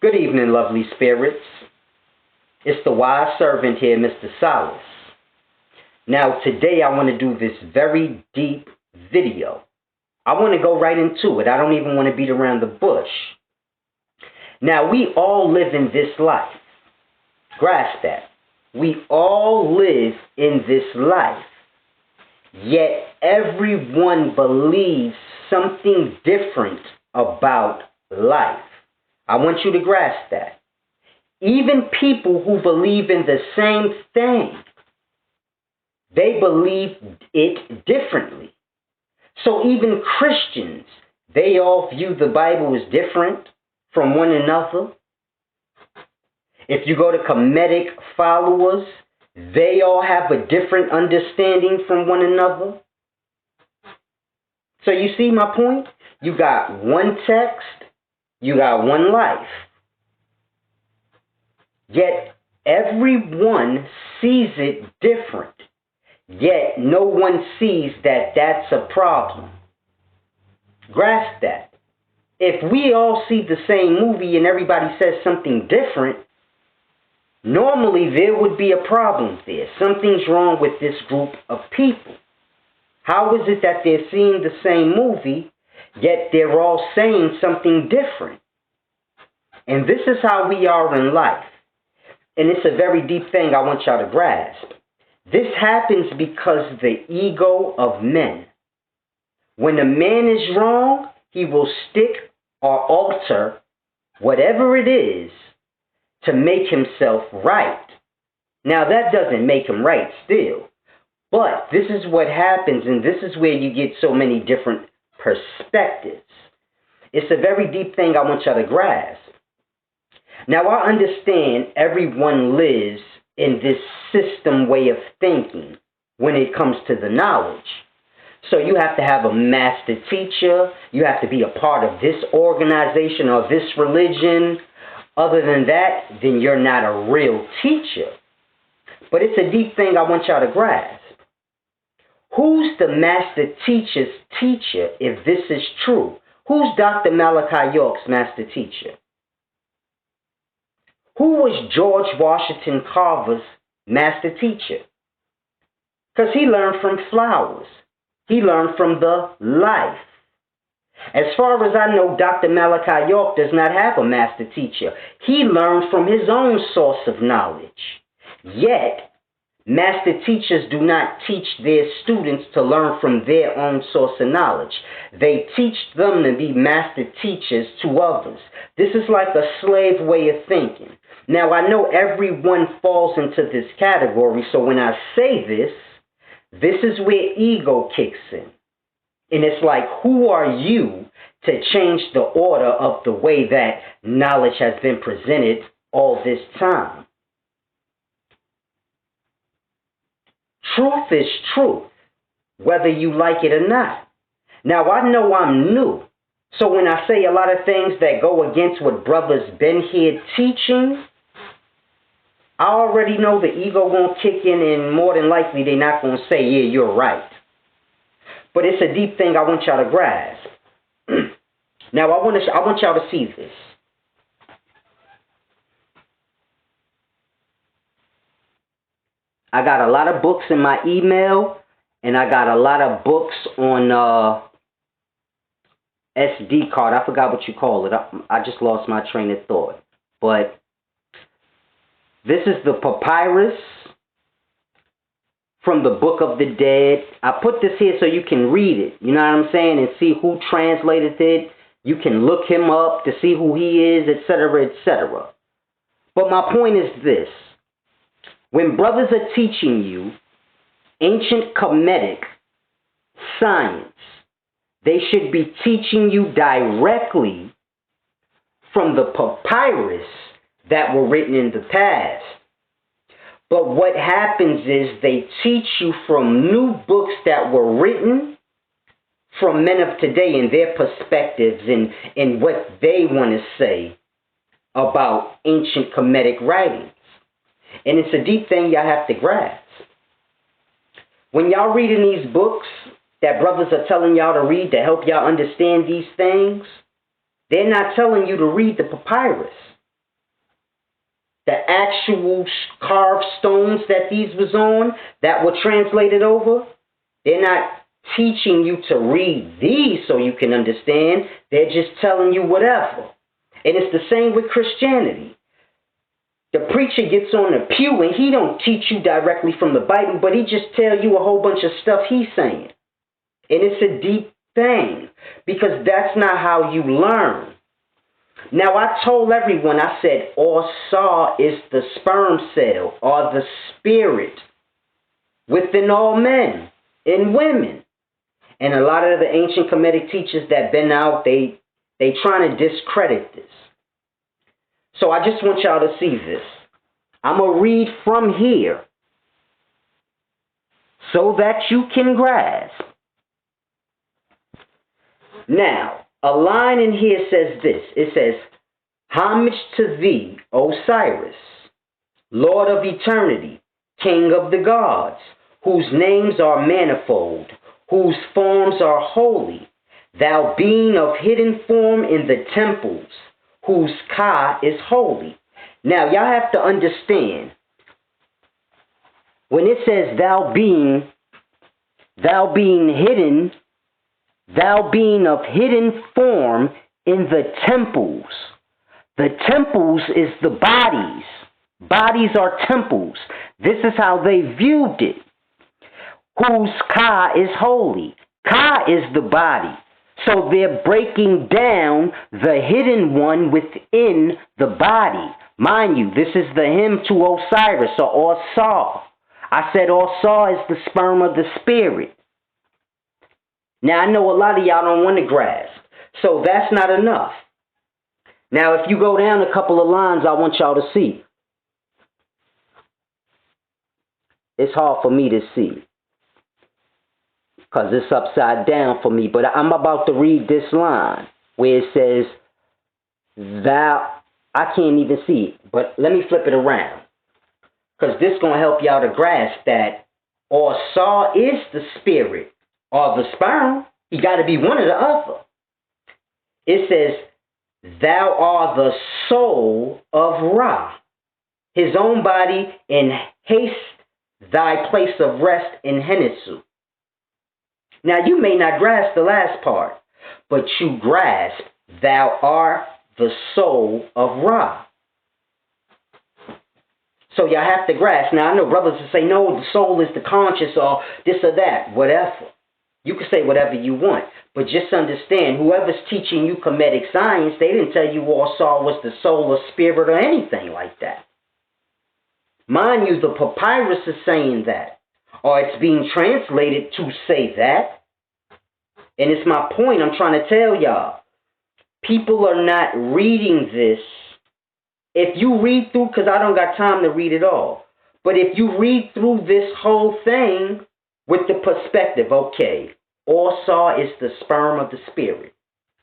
Good evening, lovely spirits. It's the wise servant here, Mr. Solace. Now, today I want to do this very deep video. I want to go right into it. I don't even want to beat around the bush. Now, we all live in this life. Grasp that. We all live in this life. Yet everyone believes something different about life. I want you to grasp that. Even people who believe in the same thing, they believe it differently. So even Christians, they all view the Bible as different from one another. If you go to Kemetic followers, they all have a different understanding from one another. So you see my point? You got one text, you got one life. Yet everyone sees it different. Yet no one sees that that's a problem. Grasp that. If we all see the same movie and everybody says something different, normally there would be a problem there. Something's wrong with this group of people. How is it that they're seeing the same movie, yet they're all saying something different? And this is how we are in life. And it's a very deep thing I want y'all to grasp. This happens because the ego of men. When a man is wrong, he will stick or alter whatever it is to make himself right. Now, that doesn't make him right still. But this is what happens, and this is where you get so many different perspectives. It's a very deep thing I want y'all to grasp. Now, I understand everyone lives in this system way of thinking when it comes to the knowledge. So you have to have a master teacher. You have to be a part of this organization or this religion. Other than that, then you're not a real teacher. But it's a deep thing I want y'all to grasp. Who's the master teacher's teacher if this is true? Who's Dr. Malachi York's master teacher? Who was George Washington Carver's master teacher? Because he learned from flowers. He learned from the life. As far as I know, Dr. Malachi York does not have a master teacher. He learned from his own source of knowledge. Yet, master teachers do not teach their students to learn from their own source of knowledge. They teach them to be master teachers to others. This is like a slave way of thinking. Now, I know everyone falls into this category, so when I say this, this is where ego kicks in. And it's like, who are you to change the order of the way that knowledge has been presented all this time? Truth is truth, whether you like it or not. Now, I know I'm new. So when I say a lot of things that go against what brothers been here teaching, I already know the ego won't kick in, and more than likely they're not going to say, yeah, you're right. But it's a deep thing I want y'all to grasp. Now, I want y'all to see this. I got a lot of books in my email, and I got a lot of books on SD card. I forgot what you call it. I just lost my train of thought. But this is the papyrus from the Book of the Dead. I put this here so you can read it, you know what I'm saying, and see who translated it. You can look him up to see who he is, etc., etc. But my point is this. When brothers are teaching you ancient Kemetic science, they should be teaching you directly from the papyrus that were written in the past. But what happens is they teach you from new books that were written from men of today and their perspectives and what they want to say about ancient Kemetic writings. And it's a deep thing y'all have to grasp. When y'all reading these books that brothers are telling y'all to read to help y'all understand these things, they're not telling you to read the papyrus. the actual carved stones that these was on, that were translated over, they're not teaching you to read these so you can understand. They're just telling you whatever. And it's the same with Christianity. The preacher gets on the pew and he don't teach you directly from the Bible, but he just tell you a whole bunch of stuff he's saying. And it's a deep thing, because that's not how you learn. Now, I told everyone, I said, Osar is the sperm cell, or the spirit within all men and women. And a lot of the ancient Kemetic teachers that been out, they trying to discredit this. So I just want y'all to see this. I'm going to read from here so that you can grasp. Now, a line in here says this. It says, homage to thee, Osiris, Lord of eternity, King of the gods, whose names are manifold, whose forms are holy, thou being of hidden form in the temples, whose Ka is holy. Now, y'all have to understand, when it says thou being hidden, thou being of hidden form in the temples. The temples is the bodies. Bodies are temples. This is how they viewed it. Whose Ka is holy. Ka is the body. So they're breaking down the hidden one within the body. Mind you, this is the hymn to Osiris, or Osar. I said Osar is the sperm of the spirit. Now, I know a lot of y'all don't want to grasp, so that's not enough. Now, if you go down a couple of lines, I want y'all to see. It's hard for me to see, because it's upside down for me, but I'm about to read this line where it says, thou, I can't even see it, but let me flip it around, because this is going to help y'all to grasp that Osar is the spirit, or the sperm. You got to be one or the other. It says, thou art the soul of Ra, his own body, in haste thy place of rest in Henisu. Now, you may not grasp the last part, but you grasp thou art the soul of Ra. So y'all have to grasp. Now, I know brothers will say, no, the soul is the conscious, or this or that, whatever. You can say whatever you want, but just understand, whoever's teaching you Kemetic science, they didn't tell you Osar was the soul or spirit or anything like that. Mind you, the papyrus is saying that, or it's being translated to say that. And it's my point I'm trying to tell y'all. People are not reading this. If you read through, because I don't got time to read it all, but if you read through this whole thing with the perspective, okay, Osar is the sperm of the spirit.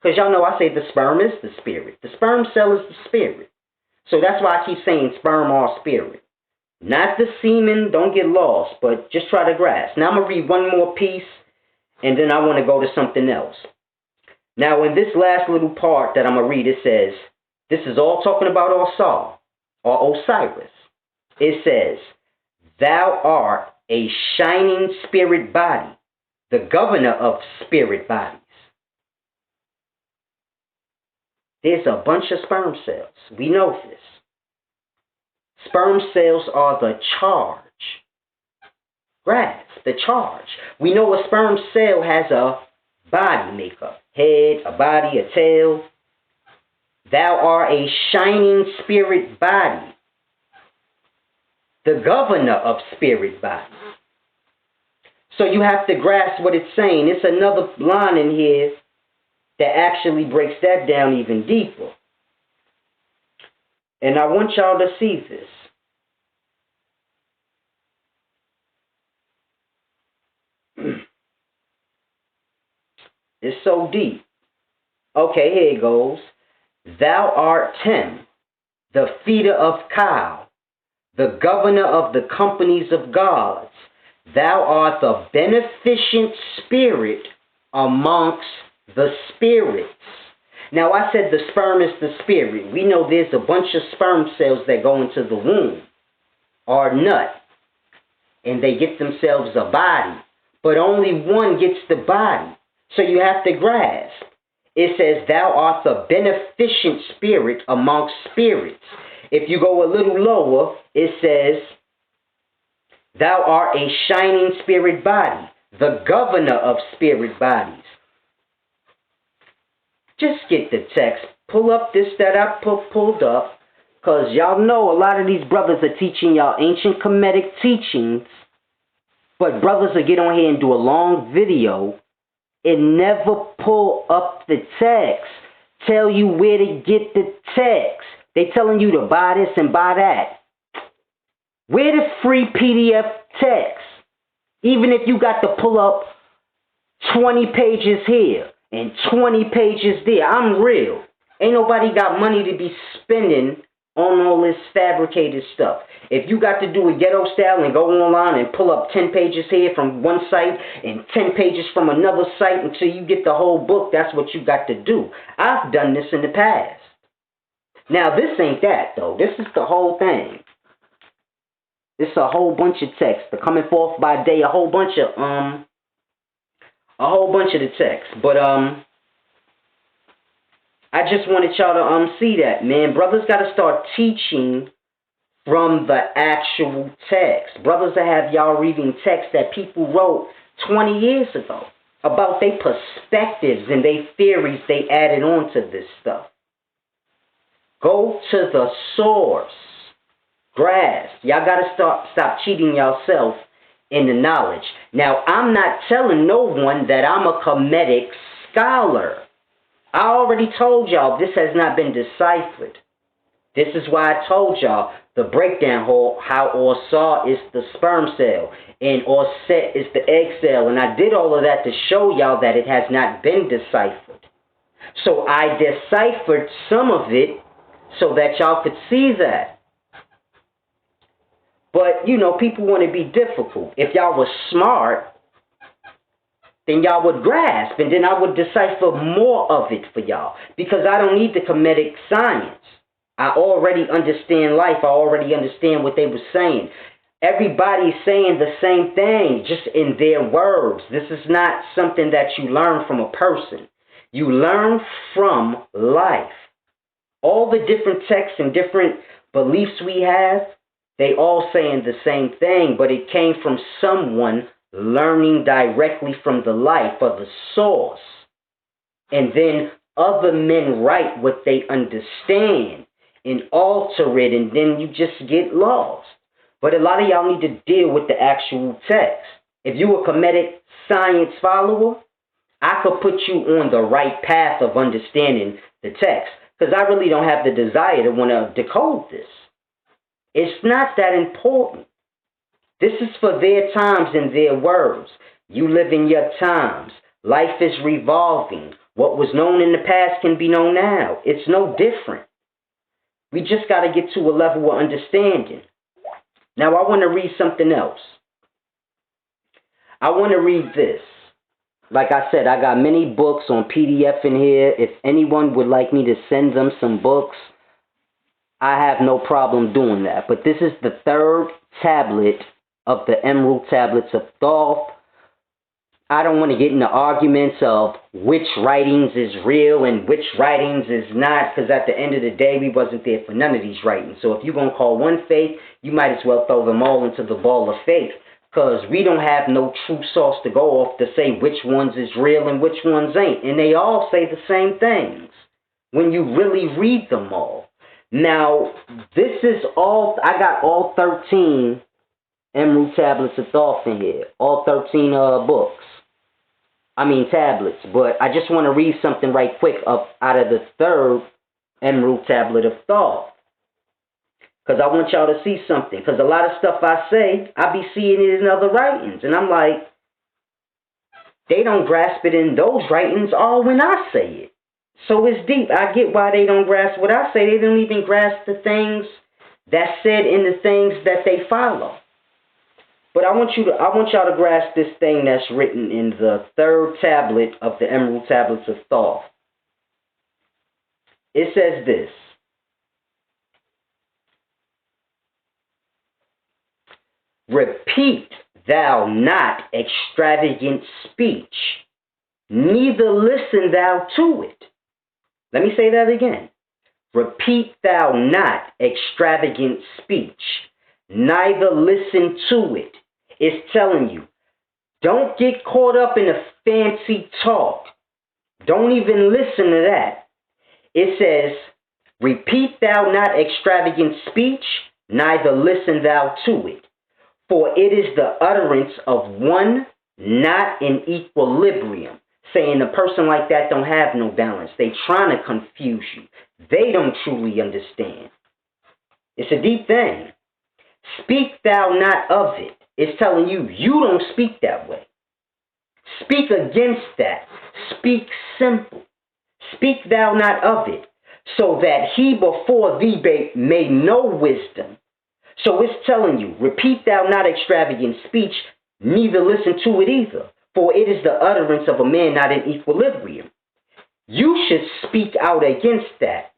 Because y'all know I say the sperm is the spirit. The sperm cell is the spirit. So that's why I keep saying sperm or spirit. Not the semen, don't get lost, but just try to grasp. Now I'm going to read one more piece, and then I want to go to something else. Now in this last little part that I'm going to read, it says, this is all talking about Osar, or Osiris. It says, thou art a shining spirit body, the governor of spirit bodies. There's a bunch of sperm cells. We know this. Sperm cells are the charge. Grasp, the charge. We know a sperm cell has a body makeup. Head, a body, a tail. Thou art a shining spirit body, the governor of spirit bodies. So you have to grasp what it's saying. It's another line in here that actually breaks that down even deeper. And I want y'all to see this. It's so deep. Okay, here it goes. Thou art Tem, the feeder of Ka, the governor of the companies of gods. Thou art the beneficent spirit amongst the spirits. Now, I said the sperm is the spirit. We know there's a bunch of sperm cells that go into the womb or nut, and they get themselves a body. But only one gets the body. So you have to grasp. It says, thou art the beneficent spirit amongst spirits. If you go a little lower, it says, thou art a shining spirit body, the governor of spirit bodies. Just get the text. Pull up this that I pulled up. Because y'all know a lot of these brothers are teaching y'all ancient Kemetic teachings. But brothers will get on here and do a long video and never pull up the text. Tell you where to get the text. They telling you to buy this and buy that. Where the free PDF text? Even if you got to pull up 20 pages here and 20 pages there. I'm real. Ain't nobody got money to be spending on all this fabricated stuff. If you got to do a ghetto style and go online and pull up 10 pages here from one site and 10 pages from another site until you get the whole book, that's what you got to do. I've done this in the past. Now, this ain't that, though. This is the whole thing. This is a whole bunch of text. The coming forth by day, a whole bunch of the text. But, I just wanted y'all to see that, man. Brothers got to start teaching from the actual text. Brothers that have y'all reading text that people wrote 20 years ago about their perspectives and their theories they added on to this stuff. Go to the source. Grasp. Y'all got to stop cheating yourself in the knowledge. Now, I'm not telling no one that I'm a Kemetic scholar. I already told y'all this has not been deciphered. This is why I told y'all the breakdown how Osar is the sperm cell and Orset is the egg cell. And I did all of that to show y'all that it has not been deciphered. So I deciphered some of it so that y'all could see that. But, you know, people want to be difficult. If y'all were smart, then y'all would grasp, and then I would decipher more of it for y'all. Because I don't need the Kemetic science. I already understand life. I already understand what they were saying. Everybody's saying the same thing, just in their words. This is not something that you learn from a person. You learn from life. All the different texts and different beliefs we have, they all saying the same thing, but it came from someone learning directly from the life of the source. And then other men write what they understand and alter it, and then you just get lost. But a lot of y'all need to deal with the actual text. If you a Kemetic science follower, I could put you on the right path of understanding the text, because I really don't have the desire to want to decode this. It's not that important. This is for their times and their words. You live in your times. Life is revolving. What was known in the past can be known now. It's no different. We just got to get to a level of understanding. Now, I want to read something else. I want to read this. Like I said, I got many books on PDF in here. If anyone would like me to send them some books, I have no problem doing that. But this is the third tablet of the Emerald Tablets of Thoth. I don't want to get into arguments of which writings is real and which writings is not, because at the end of the day, we wasn't there for none of these writings. So if you're going to call one fake, you might as well throw them all into the ball of fake, because we don't have no true source to go off to say which ones is real and which ones ain't. And they all say the same things when you really read them all. Now, this is all, I got all 13 Emerald Tablets of Thoth in here. All 13 books. Tablets. But I just want to read something right quick out of the third Emerald Tablet of Thoth. Because I want y'all to see something. Because a lot of stuff I say, I be seeing it in other writings. And I'm like, they don't grasp it in those writings or when I say it. So it's deep. I get why they don't grasp what I say. They don't even grasp the things that's said in the things that they follow. But I want y'all to grasp this thing that's written in the third tablet of the Emerald Tablets of Thoth. It says this. Repeat thou not extravagant speech, neither listen thou to it. Let me say that again. Repeat thou not extravagant speech, neither listen to it. It's telling you, don't get caught up in a fancy talk. Don't even listen to that. It says, repeat thou not extravagant speech, neither listen thou to it. For it is the utterance of one not in equilibrium. Saying a person like that don't have no balance. They trying to confuse you. They don't truly understand. It's a deep thing. Speak thou not of it. It's telling you, you don't speak that way. Speak against that. Speak simple. Speak thou not of it, so that he before thee may know wisdom. So it's telling you, repeat thou not extravagant speech, neither listen to it either. For it is the utterance of a man not in equilibrium. You should speak out against that.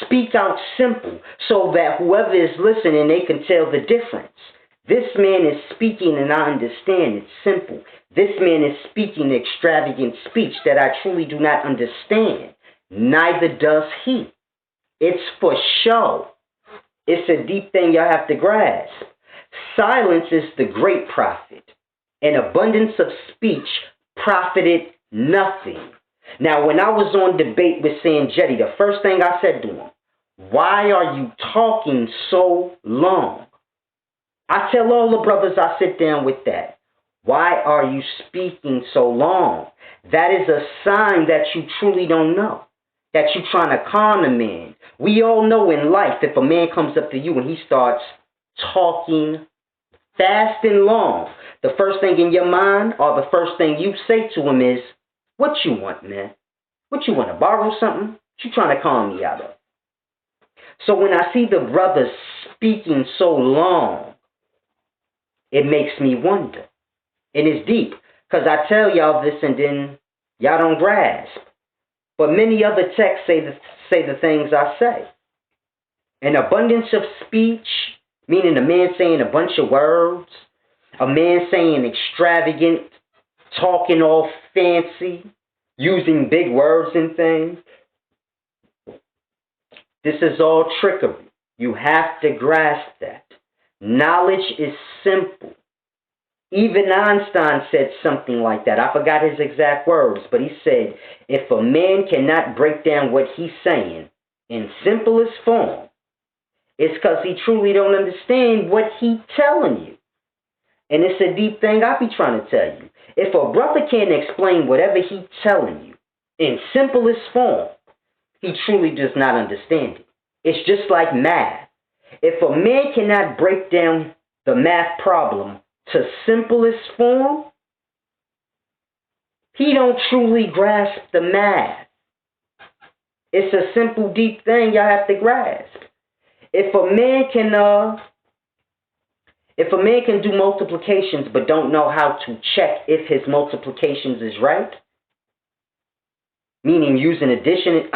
Speak out simple, so that whoever is listening, they can tell the difference. This man is speaking and I understand it's simple. This man is speaking extravagant speech that I truly do not understand. Neither does he. It's for show. It's a deep thing y'all have to grasp. Silence is the great prophet. An abundance of speech profited nothing. Now, when I was on debate with Sanjetti, the first thing I said to him, why are you talking so long? I tell all the brothers I sit down with that. Why are you speaking so long? That is a sign that you truly don't know. That you're trying to con a man. We all know in life, if a man comes up to you and he starts talking fast and long, the first thing in your mind or the first thing you say to him is, what you want, man? What you want, to borrow something? What you trying to calm me out of? So when I see the brothers speaking so long, it makes me wonder. And it's deep, because I tell y'all this and then y'all don't grasp. But many other texts say the things I say. An abundance of speech, meaning a man saying a bunch of words, a man saying extravagant, talking all fancy, using big words and things. This is all trickery. You have to grasp that. Knowledge is simple. Even Einstein said something like that. I forgot his exact words, but he said, if a man cannot break down what he's saying in simplest form, it's because he truly don't understand what he's telling you. And it's a deep thing I be trying to tell you. If a brother can't explain whatever he's telling you in simplest form, he truly does not understand it. It's just like math. If a man cannot break down the math problem to simplest form, he don't truly grasp the math. It's a simple, deep thing y'all have to grasp. If a man can do multiplications but don't know how to check if his multiplications is right, meaning using division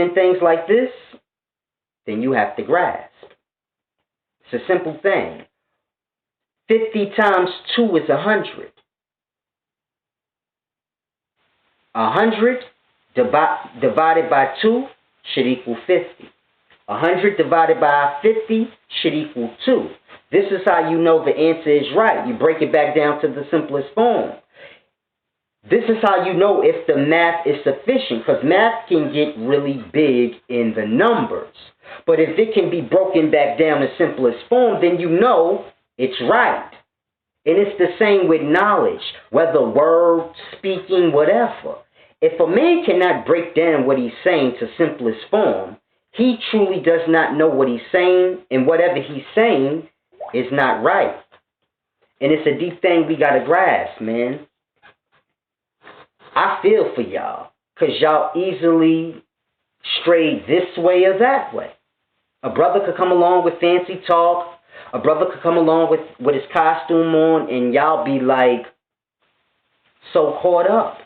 and things like this, then you have to grasp. It's a simple thing. 50 times 2 is 100. 100 divided by 2 should equal 50. 100 divided by 50 should equal 2. This is how you know the answer is right. You break it back down to the simplest form. This is how you know if the math is sufficient, because math can get really big in the numbers. But if it can be broken back down to simplest form, then you know it's right. And it's the same with knowledge, whether word, speaking, whatever. If a man cannot break down what he's saying to simplest form, he truly does not know what he's saying, and whatever he's saying is not right. And it's a deep thing we got to grasp, man. I feel for y'all, because y'all easily stray this way or that way. A brother could come along with fancy talk. A brother could come along with his costume on, and y'all be like so caught up.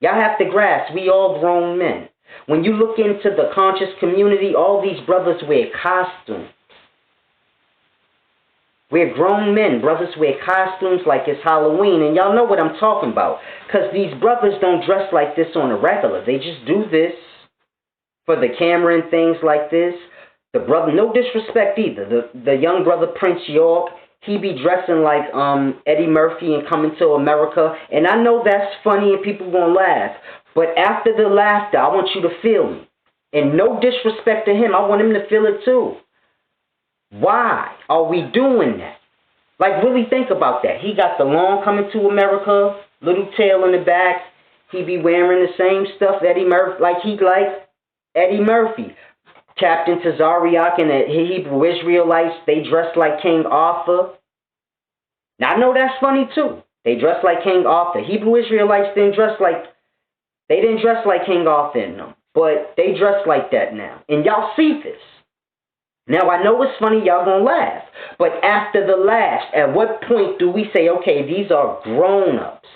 Y'all have to grasp, we all grown men. When you look into the conscious community, all these brothers wear costumes. We're grown men. Brothers wear costumes like it's Halloween, and y'all know what I'm talking about. Because these brothers don't dress like this on a regular. They just do this for the camera and things like this. The brother, no disrespect either. The young brother Prince York, he be dressing like Eddie Murphy and Coming to America. And I know that's funny and people gonna laugh. But after the laughter, I want you to feel me. And no disrespect to him, I want him to feel it too. Why are we doing that? Like, really think about that. He got the long Coming to America, little tail in the back. He be wearing the same stuff Eddie Murphy, like Eddie Murphy. Captain Tazariak and the Hebrew Israelites, they dress like King Arthur. Now, I know that's funny too. They dress like King Arthur. Hebrew Israelites didn't dress like King Arthur in them. But they dress like that now. And y'all see this. Now, I know it's funny, y'all gonna laugh. But after the laugh, at what point do we say, okay, these are grown-ups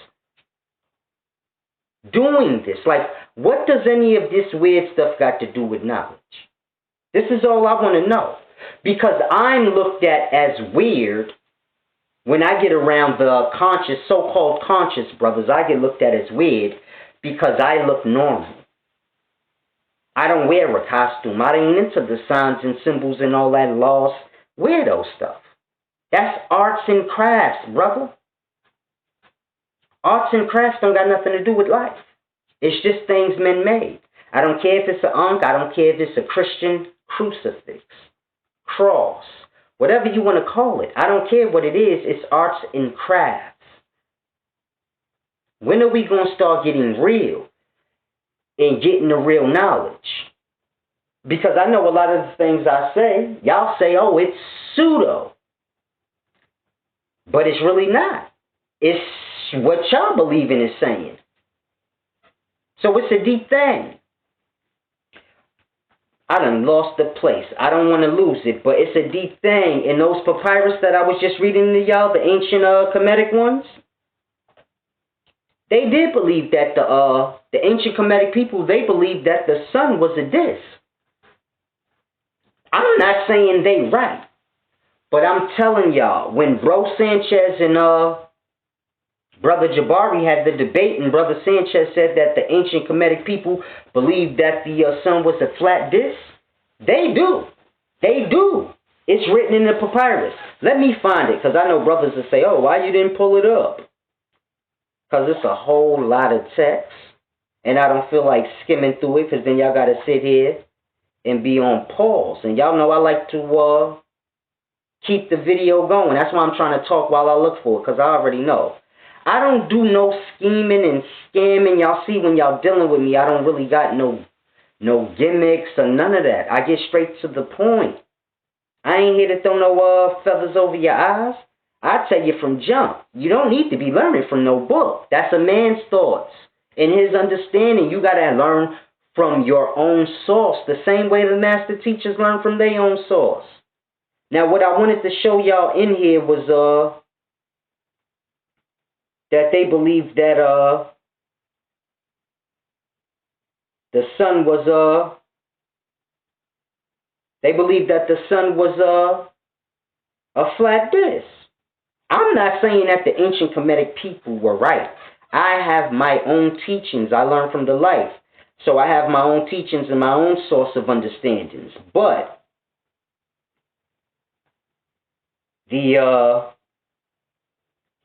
doing this? Like, what does any of this weird stuff got to do with knowledge? This is all I want to know. Because I'm looked at as weird when I get around the conscious, so-called conscious brothers. I get looked at as weird because I look normal. I don't wear a costume. I ain't into the signs and symbols and all that lost weirdo stuff. That's arts and crafts, brother. Arts and crafts don't got nothing to do with life. It's just things men made. I don't care if it's an ankh. I don't care if it's a Christian crucifix, cross, whatever you want to call it. I don't care what it is. It's arts and crafts. When are we going to start getting real? And getting the real knowledge? Because I know a lot of the things I say, y'all say, oh, it's pseudo. But it's really not. It's what y'all believing is saying. So it's a deep thing. I done lost the place. I don't want to lose it, but it's a deep thing. And those papyrus that I was just reading to y'all, the ancient Kemetic ones, they did believe that the ancient Kemetic people, they believed that the sun was a disk. I'm not saying they right, but I'm telling y'all, when Bro Sanchez and Brother Jabari had the debate, and Brother Sanchez said that the ancient Kemetic people believed that the sun was a flat disk, they do. They do. It's written in the papyrus. Let me find it, because I know brothers will say, oh, why you didn't pull it up? Because it's a whole lot of text, and I don't feel like skimming through it, because then y'all got to sit here and be on pause. And y'all know I like to keep the video going. That's why I'm trying to talk while I look for it, because I already know. I don't do no scheming and scamming. Y'all see, when y'all dealing with me, I don't really got no gimmicks or none of that. I get straight to the point. I ain't here to throw no feathers over your eyes. I tell you from jump, you don't need to be learning from no book. That's a man's thoughts and his understanding. You got to learn from your own source, the same way the master teachers learn from their own source. Now, what I wanted to show y'all in here was that they believed that the sun was they believed that the sun was a flat disk. I'm not saying that the ancient Kemetic people were right. I have my own teachings. I learned from the life. So I have my own teachings and my own source of understandings. But the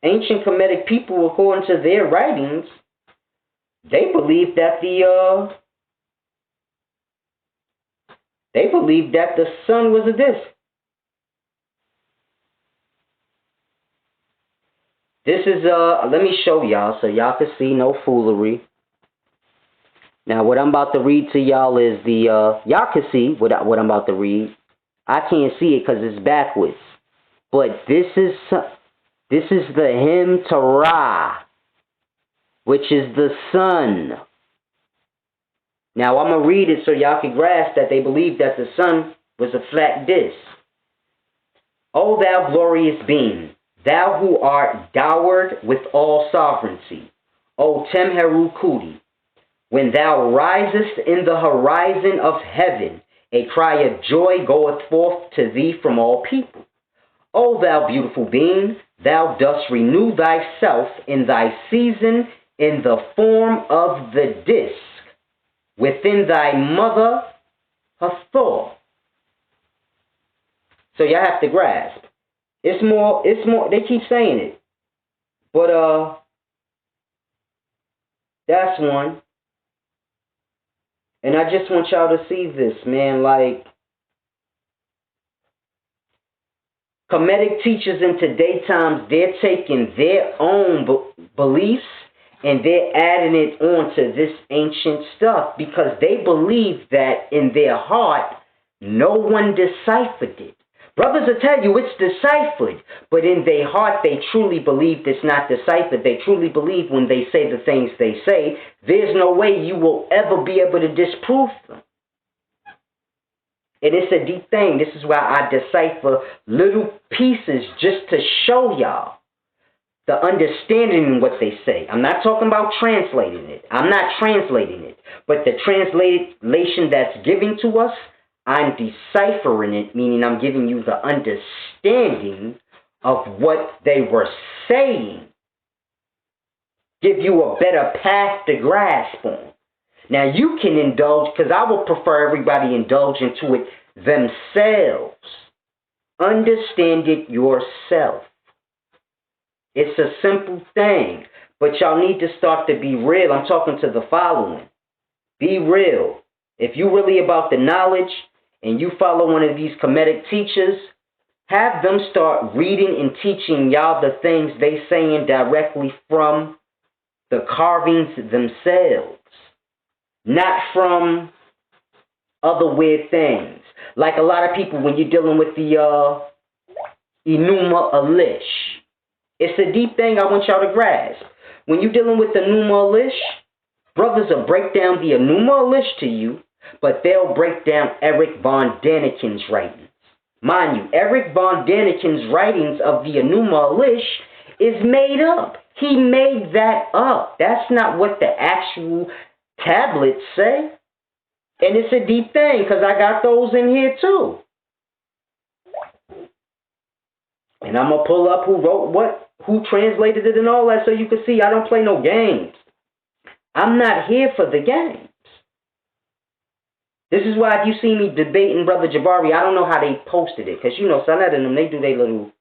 ancient Kemetic people, according to their writings, they believed that the sun was a disk. This is, let me show y'all so y'all can see, no foolery. Now, what I'm about to read to y'all is y'all can see what I'm about to read. I can't see it because it's backwards. But this is the hymn to Ra, which is the sun. Now, I'm going to read it so y'all can grasp that they believe that the sun was a flat disk. O thou glorious being, thou who art dowered with all sovereignty, O Temheru Kuti, When thou risest in the horizon of heaven, a cry of joy goeth forth to thee from all people. O thou beautiful being, thou dost renew thyself in thy season in the form of the disk within thy mother Hathor. So y'all have to grasp. It's more, they keep saying it. But, that's one. And I just want y'all to see this, man. Like, Kemetic teachers in today's times, they're taking their own beliefs and they're adding it on to this ancient stuff because they believe that in their heart, no one deciphered it. Brothers will tell you it's deciphered, but in their heart they truly believe it's not deciphered. They truly believe when they say the things they say, there's no way you will ever be able to disprove them. And it's a deep thing. This is why I decipher little pieces just to show y'all the understanding in what they say. I'm not talking about translating it. I'm not translating it. But the translation that's given to us, I'm deciphering it, meaning I'm giving you the understanding of what they were saying. Give you a better path to grasp on. Now you can indulge, because I would prefer everybody indulge into it themselves. Understand it yourself. It's a simple thing, but y'all need to start to be real. I'm talking to the following. Be real. If you really about the knowledge and you follow one of these Kemetic teachers, have them start reading and teaching y'all the things they saying directly from the carvings themselves. Not from other weird things. Like a lot of people when you're dealing with the Enuma Elish. It's a deep thing I want y'all to grasp. When you're dealing with the Enuma Elish, brothers will break down the Enuma Elish to you, but they'll break down Eric von Daniken's writings. Mind you, Eric von Daniken's writings of the Enuma Elish is made up. He made that up. That's not what the actual tablets say. And it's a deep thing because I got those in here too. And I'm going to pull up who wrote what, who translated it and all that so you can see I don't play no games. I'm not here for the games. This is why if you see me debating Brother Jabari, I don't know how they posted it. Because, you know, Sanet and them, they do their little,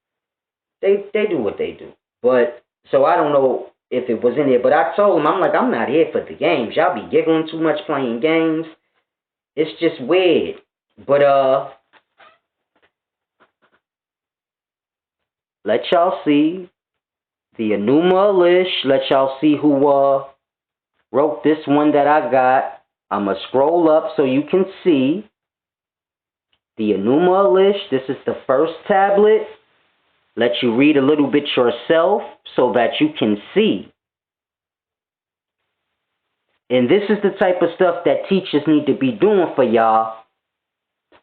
they do what they do. But, so I don't know if it was in there. But I told them, I'm like, I'm not here for the games. Y'all be giggling too much playing games. It's just weird. But, let y'all see the Enuma Elish. Let y'all see who wrote this one that I got. I'm going to scroll up so you can see the Enuma Elish. This is the first tablet. Let you read a little bit yourself so that you can see. And this is the type of stuff that teachers need to be doing for y'all.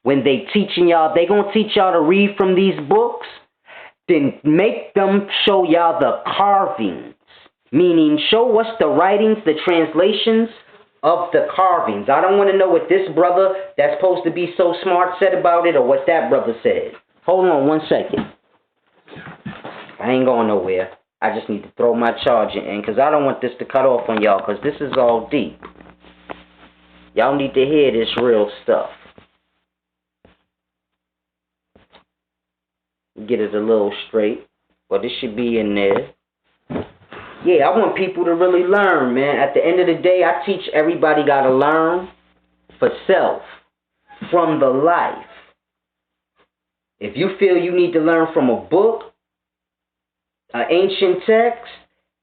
When they teaching y'all, they going to teach y'all to read from these books. Then make them show y'all the carvings. Meaning show us the writings, the translations of the carvings. I don't want to know what this brother that's supposed to be so smart said about it or what that brother said. Hold on 1 second. I ain't going nowhere. I just need to throw my charger in because I don't want this to cut off on y'all because this is all deep. Y'all need to hear this real stuff. Get it a little straight, but it should be in there. Yeah, I want people to really learn, man. At the end of the day, I teach everybody got to learn for self, from the life. If you feel you need to learn from a book, an ancient text,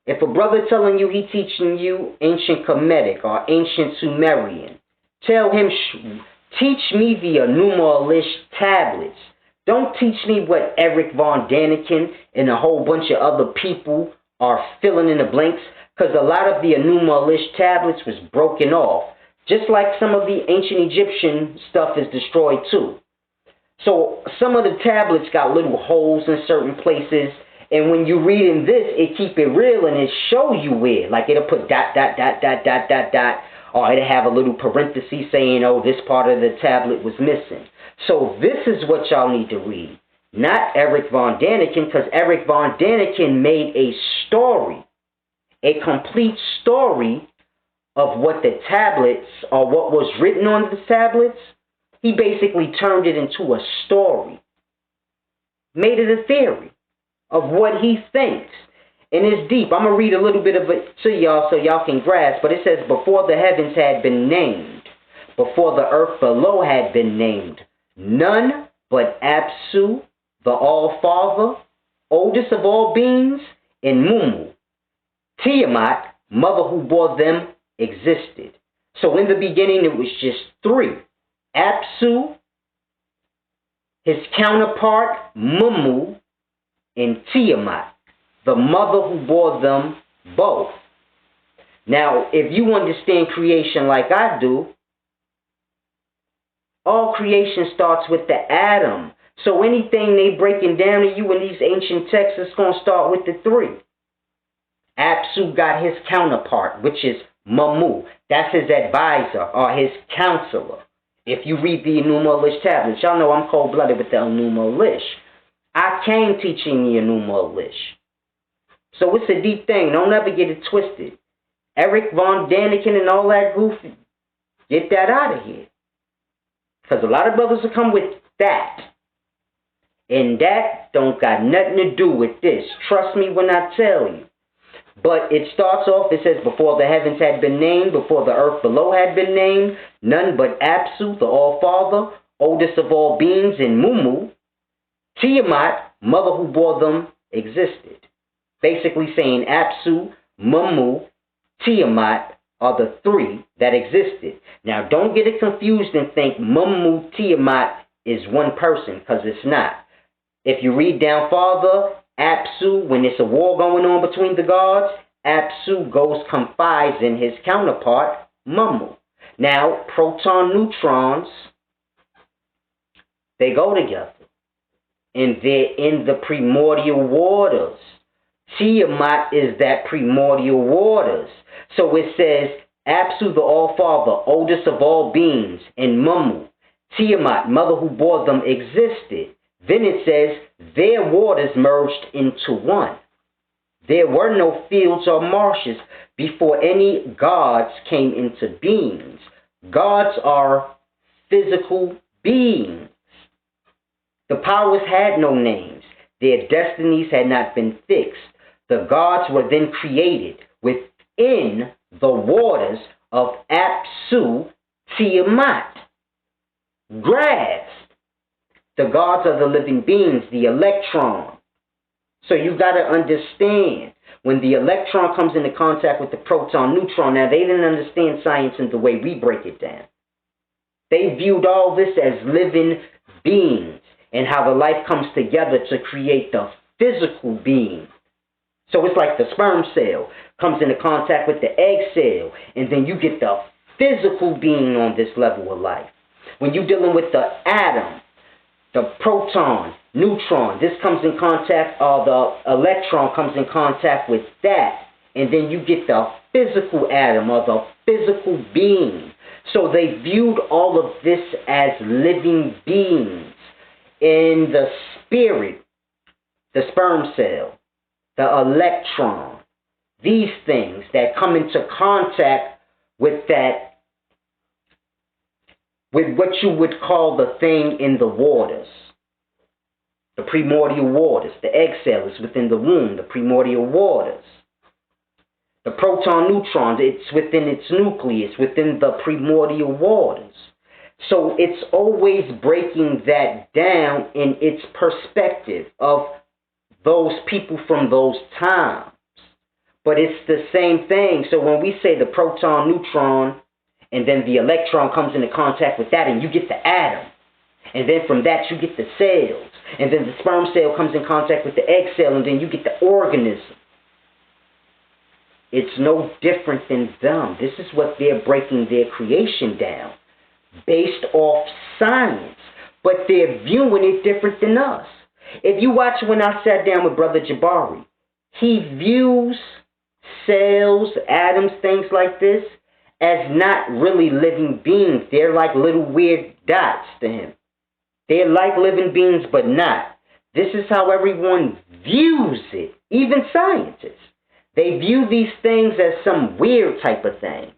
if a brother telling you he teaching you ancient Kemetic or ancient Sumerian, tell him, teach me the Enuma Elish tablets. Don't teach me what Eric von Daniken and a whole bunch of other people are filling in the blanks, because a lot of the Enuma Elish tablets was broken off. Just like some of the ancient Egyptian stuff is destroyed too. So some of the tablets got little holes in certain places, and when you read in this, it keep it real and it show you where. Like it'll put dot, dot, dot, dot, dot, dot, dot Or it'll have a little parenthesis saying, oh, this part of the tablet was missing. So this is what y'all need to read. Not Eric von Daniken, because Eric von Daniken made a story, a complete story of what the tablets, or what was written on the tablets. He basically turned it into a story, made it a theory of what he thinks. And it's deep. I'm going to read a little bit of it to y'all so y'all can grasp. But it says, before the heavens had been named, before the earth below had been named, none but Apsu, the All-Father, oldest of all beings, and Mumu, Tiamat, mother who bore them, existed. So in the beginning it was just three. Apsu, his counterpart, Mumu, and Tiamat, the mother who bore them both. Now, if you understand creation like I do, all creation starts with the atom. So anything they breaking down to you in these ancient texts is going to start with the three. Apsu got his counterpart, which is Mamu. That's his advisor or his counselor. If you read the Enuma Elish tablets, y'all know I'm cold-blooded with the Enuma Elish. I came teaching the Enuma Elish. So it's a deep thing. Don't ever get it twisted. Eric von Daniken and all that goofy, get that out of here. Because a lot of brothers will come with that. And that don't got nothing to do with this. Trust me when I tell you. But it starts off, it says, before the heavens had been named, before the earth below had been named, none but Apsu, the All-Father, oldest of all beings, and Mumu, Tiamat, mother who bore them, existed. Basically saying Apsu, Mumu, Tiamat are the three that existed. Now don't get it confused and think Mumu, Tiamat is one person, because it's not. If you read down farther, Apsu, when there's a war going on between the gods, Apsu goes confides in his counterpart, Mumu. Now, proton neutrons, they go together. And they're in the primordial waters. Tiamat is that primordial waters. So it says, Apsu, the All-Father, oldest of all beings, and Mumu, Tiamat, mother who bore them, existed. Then it says, their waters merged into one. There were no fields or marshes before any gods came into beings. Gods are physical beings. The powers had no names. Their destinies had not been fixed. The gods were then created within the waters of Apsu Tiamat. Grasp. The gods are the living beings, the electron. So you got to understand, when the electron comes into contact with the proton neutron, now they didn't understand science in the way we break it down. They viewed all this as living beings and how the life comes together to create the physical being. So it's like the sperm cell comes into contact with the egg cell, and then you get the physical being on this level of life. When you're dealing with the atom, the proton, neutron, this comes in contact, or the electron comes in contact with that, and then you get the physical atom or the physical being. So they viewed all of this as living beings. In the spirit, the sperm cell, the electron, these things that come into contact with that, with what you would call the thing in the waters, the primordial waters. The egg cell is within the womb, the primordial waters. The proton neutrons, it's within its nucleus, within the primordial waters. So it's always breaking that down in its perspective of those people from those times. But it's the same thing. So when we say the proton neutron, and then the electron comes into contact with that, and you get the atom. And then from that, you get the cells. And then the sperm cell comes in contact with the egg cell, and then you get the organism. It's no different than them. This is what they're breaking their creation down, based off science. But they're viewing it different than us. If you watch when I sat down with Brother Jabari, he views cells, atoms, things like this, as not really living beings. They're like little weird dots to him. They're like living beings, but not. This is how everyone views it, even scientists. They view these things as some weird type of thing.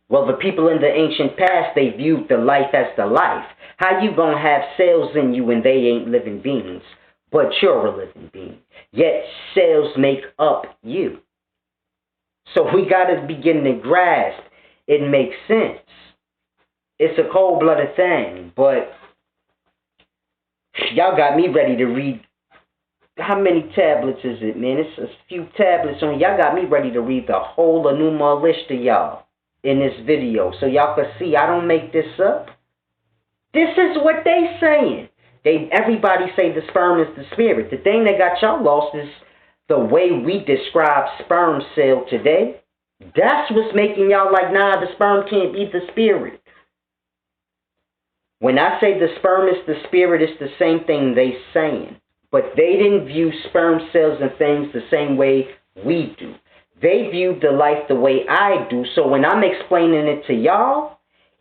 Well, the people in the ancient past, they viewed the life as the life. How you gonna have cells in you when they ain't living beings, but you're a living being? Yet cells make up you. So we gotta begin to grasp it makes sense. It's a cold-blooded thing, but y'all got me ready to read. How many tablets is it, man? It's a few tablets on. Y'all got me ready to read the whole Enuma Elish to y'all in this video, so y'all can see I don't make this up. This is what they saying. Everybody say the sperm is the spirit. The thing that got y'all lost is the way we describe sperm cell today. That's what's making y'all like, nah, the sperm can't be the spirit. When I say the sperm is the spirit, it's the same thing they saying. But they didn't view sperm cells and things the same way we do. They viewed the life the way I do. So when I'm explaining it to y'all,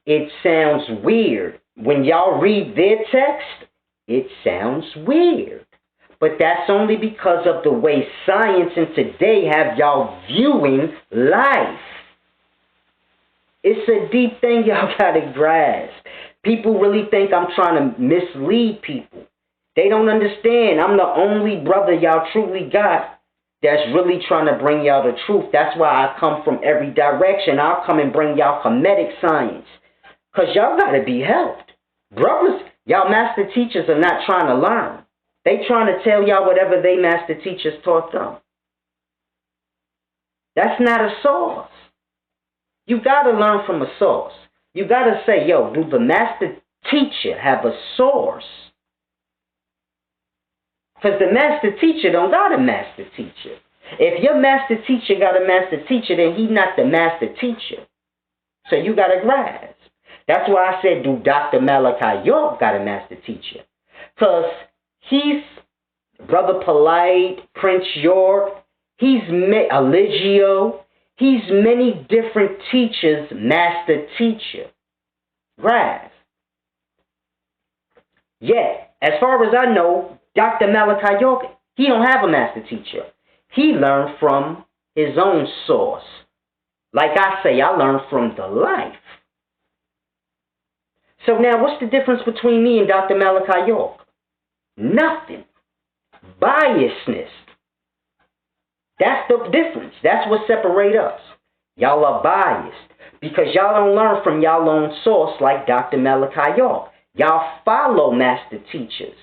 it sounds weird. When y'all read their text, it sounds weird. But that's only because of the way science and today have y'all viewing life. It's a deep thing y'all gotta grasp. People really think I'm trying to mislead people. They don't understand. I'm the only brother y'all truly got that's really trying to bring y'all the truth. That's why I come from every direction. I'll come and bring y'all Kemetic science. Because y'all got to be helped. Brothers, y'all master teachers are not trying to learn. They trying to tell y'all whatever they master teachers taught them. That's not a source. You got to learn from a source. You got to say, yo, do the master teacher have a source? Because the master teacher don't got a master teacher. If your master teacher got a master teacher, then he's not the master teacher. So you got to grasp. That's why I said, do Dr. Malachi York got a master teacher? Because he's Brother Polite, Prince York, he's Eligio, he's many different teachers, master teacher. Grasp. Yet, as far as I know, Dr. Malachi York, he don't have a master teacher. He learned from his own source. Like I say, I learned from the life. So now, what's the difference between me and Dr. Malachi York? Nothing. Biasness. That's the difference. That's what separates us. Y'all are biased because y'all don't learn from y'all own source like Dr. Malachi York. Y'all follow master teachers.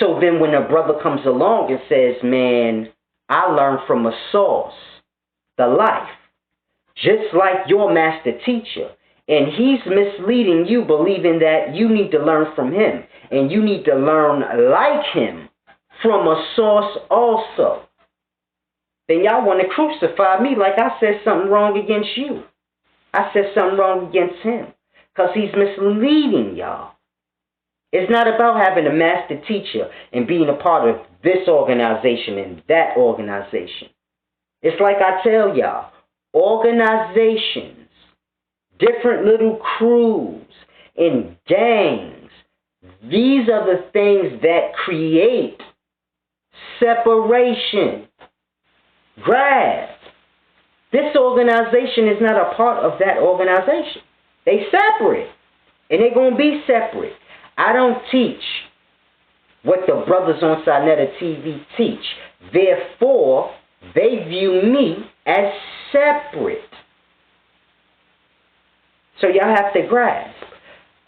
So then when a brother comes along and says, man, I learned from a source, the life, just like your master teacher, and he's misleading you, believing that you need to learn from him, and you need to learn like him from a source also, then y'all want to crucify me like I said something wrong against you. I said something wrong against him because he's misleading y'all. It's not about having a master teacher and being a part of this organization and that organization. It's like I tell y'all, organizations, different little crews and gangs, these are the things that create separation. Grasp. This organization is not a part of that organization. They separate. And they're going to be separate. I don't teach what the brothers on Sinetta TV teach. Therefore, they view me as separate. So y'all have to grasp.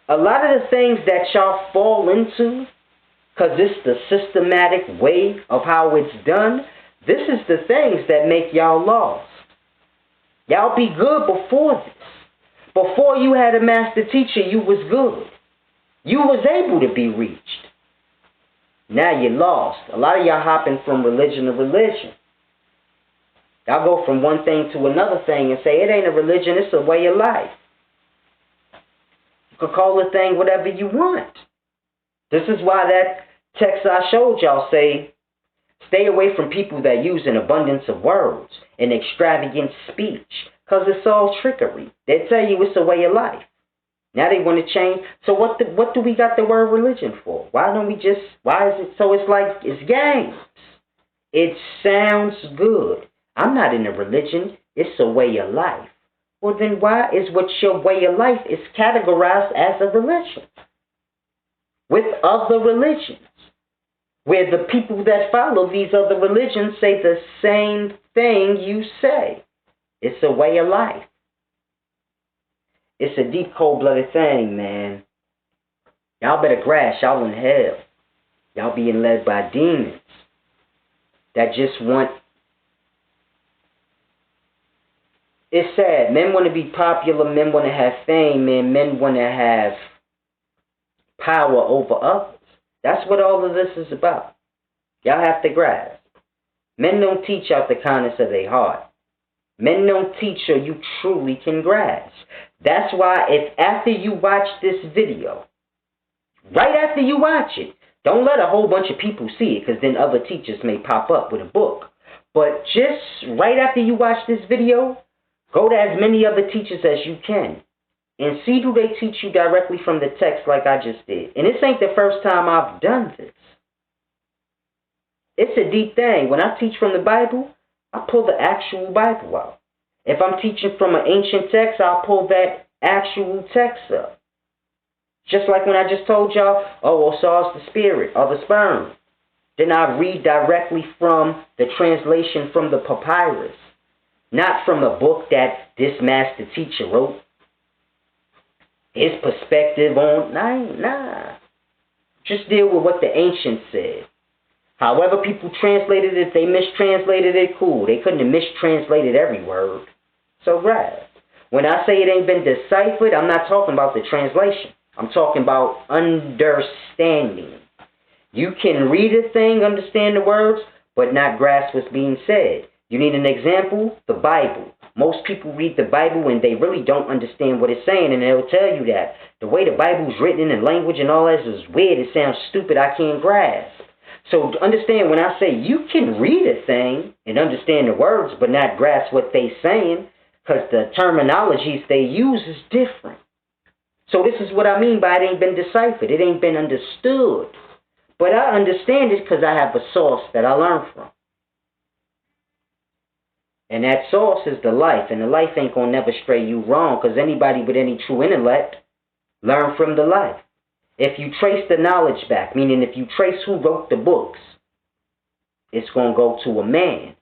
A lot of the things that y'all fall into, because it's the systematic way of how it's done, this is the things that make y'all lost. Y'all be good before this. Before you had a master teacher, you was good. You was able to be reached. Now you're lost. A lot of y'all hopping from religion to religion. Y'all go from one thing to another thing and say, it ain't a religion, it's a way of life. You can call the thing whatever you want. This is why that text I showed y'all say, stay away from people that use an abundance of words and extravagant speech. Because it's all trickery. They tell you it's a way of life. Now they want to change. So what do we got the word religion for? Why don't we just, why is it, so it's like, it's games. It sounds good. I'm not in a religion. It's a way of life. Well, then why is what your way of life is categorized as a religion? With other religions, where the people that follow these other religions say the same thing you say. It's a way of life. It's a deep, cold-blooded thing, man. Y'all better grasp, y'all in hell. Y'all being led by demons that just want... It's sad. Men want to be popular. Men want to have fame, man. Men want to have power over others. That's what all of this is about. Y'all have to grasp. Men don't teach out the kindness of their heart. Men don't teach so you truly can grasp. That's why if after you watch this video, right after you watch it, don't let a whole bunch of people see it, because then other teachers may pop up with a book. But just right after you watch this video, go to as many other teachers as you can and see do they teach you directly from the text like I just did. And this ain't the first time I've done this. It's a deep thing. When I teach from the Bible, I pull the actual Bible out. If I'm teaching from an ancient text, I'll pull that actual text up. Just like when I just told y'all, oh, Osiris the spirit or the sperm. Then I read directly from the translation from the papyrus. Not from a book that this master teacher wrote. His perspective on, nah. Just deal with what the ancients said. However people translated it, if they mistranslated it, cool. They couldn't have mistranslated every word. So right. When I say it ain't been deciphered, I'm not talking about the translation. I'm talking about understanding. You can read a thing, understand the words, but not grasp what's being said. You need an example? The Bible. Most people read the Bible and they really don't understand what it's saying, and they'll tell you that. The way the Bible's written in language and all that is weird. It sounds stupid. I can't grasp. So understand when I say you can read a thing and understand the words but not grasp what they're saying, because the terminologies they use is different. So this is what I mean by it ain't been deciphered. It ain't been understood. But I understand it because I have a source that I learn from. And that source is the life. And the life ain't going to never stray you wrong, because anybody with any true intellect learn from the life. If you trace the knowledge back, meaning if you trace who wrote the books, it's going to go to a man.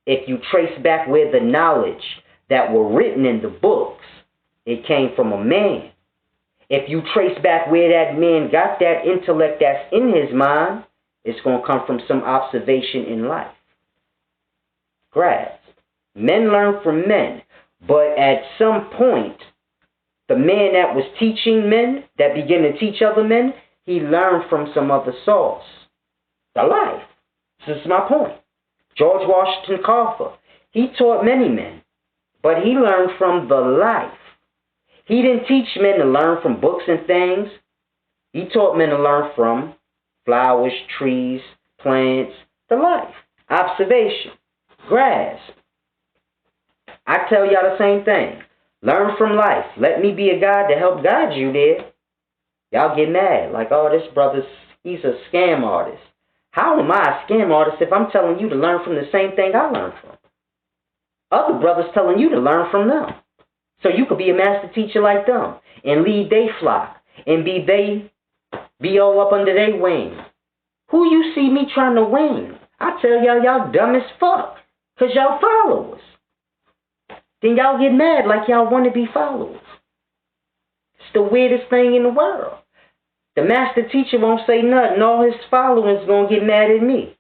If you trace back where the knowledge that were written in the books, it came from a man. If you trace back where that man got that intellect that's in his mind, it's going to come from some observation in life. Grasp. Men learn from men, but at some point, the man that was teaching men, that began to teach other men, he learned from some other source. The life. This is my point. George Washington Carver, he taught many men, but he learned from the life. He didn't teach men to learn from books and things. He taught men to learn from flowers, trees, plants, the life. Observation. Grasp. I tell y'all the same thing. Learn from life. Let me be a guide to help guide you there. Y'all get mad. Like, oh, this brother's, he's a scam artist. How am I a scam artist if I'm telling you to learn from the same thing I learned from? Other brothers telling you to learn from them. So you could be a master teacher like them and lead they flock and be all up under their wing. Who you see me trying to wing? I tell y'all dumb as fuck, because y'all followers. Then y'all get mad like y'all want to be followers. It's the weirdest thing in the world. The master teacher won't say nothing. All his followers going to get mad at me.